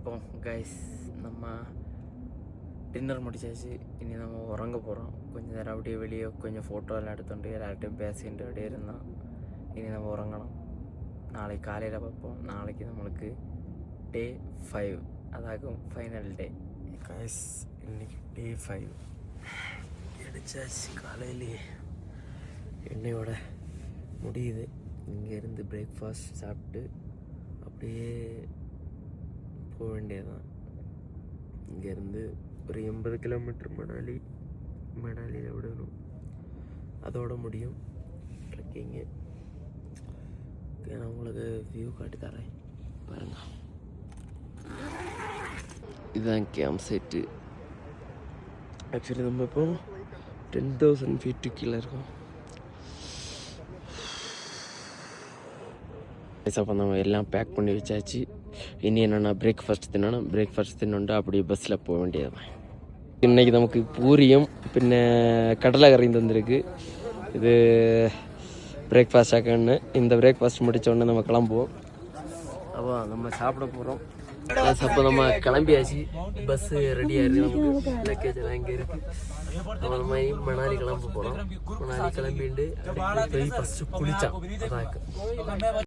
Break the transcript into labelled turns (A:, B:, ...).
A: அப்போ கைஸ் நம்ம டின்னர் முடிச்சாச்சு. இனி நம்ம உறங்க போகிறோம். கொஞ்சம் நேரம் அப்படியே வெளியே கொஞ்சம் ஃபோட்டோலாம் எடுத்துட்டு எல்லார்ட்டையும் பேசிட்டு அப்படியே இருந்தோம். இனி நம்ம உறங்கணும். நாளைக்கு காலையில் பார்ப்போம். நாளைக்கு நம்மளுக்கு டே 5 அதாகும் ஃபைனல் டே. கைஸ் இன்னைக்கு டே 5 எடுத்தாச்சு. காலையிலேயே என்னையோட முடியுது. இங்கேருந்து பிரேக்ஃபாஸ்ட் சாப்பிட்டு அப்படியே போக வேண்டியதுதான். இங்கேருந்து ஒரு 80 கிலோமீட்டர் மணாலியில் விடணும். அதோட முடியும் ட்ரெக்கிங்கு. நான் உங்களுக்கு வியூ காட்டி தரேன் பாருங்க. இதுதான் கேம்ப் சைட்டு. ஆக்சுவலி நம்ம இப்போ 10,000 ஃபீட்டு கீழே இருக்கோம். அப்போ நம்ம எல்லாம் பேக் பண்ணி வச்சாச்சு. இனி என்னென்னா பிரேக்ஃபாஸ்ட் தின்னோண்டு அப்படியே பஸ்ஸில் போக வேண்டியது தான். இன்றைக்கி நமக்கு பூரியும் பின்ன கடலை கறியும் தந்திருக்கு. இது பிரேக்ஃபாஸ்ட் ஆக்கன்னு. இந்த பிரேக்ஃபாஸ்ட் முடித்த உடனே நம்ம கிளம்புவோம். அப்போ நம்ம சாப்பிட போகிறோம். அப்போ நம்ம கிளம்பியாச்சு. பஸ்ஸு ரெடியாக இருக்குது. நமக்கு லக்கேஜ் எல்லாம் இங்கே இருக்குது. நம்ம நம்ம மணாலி கிளம்ப போகிறோம். மணாலி கிளம்பிட்டு போய் ஃபஸ்ட்டு குளித்தான். அதான்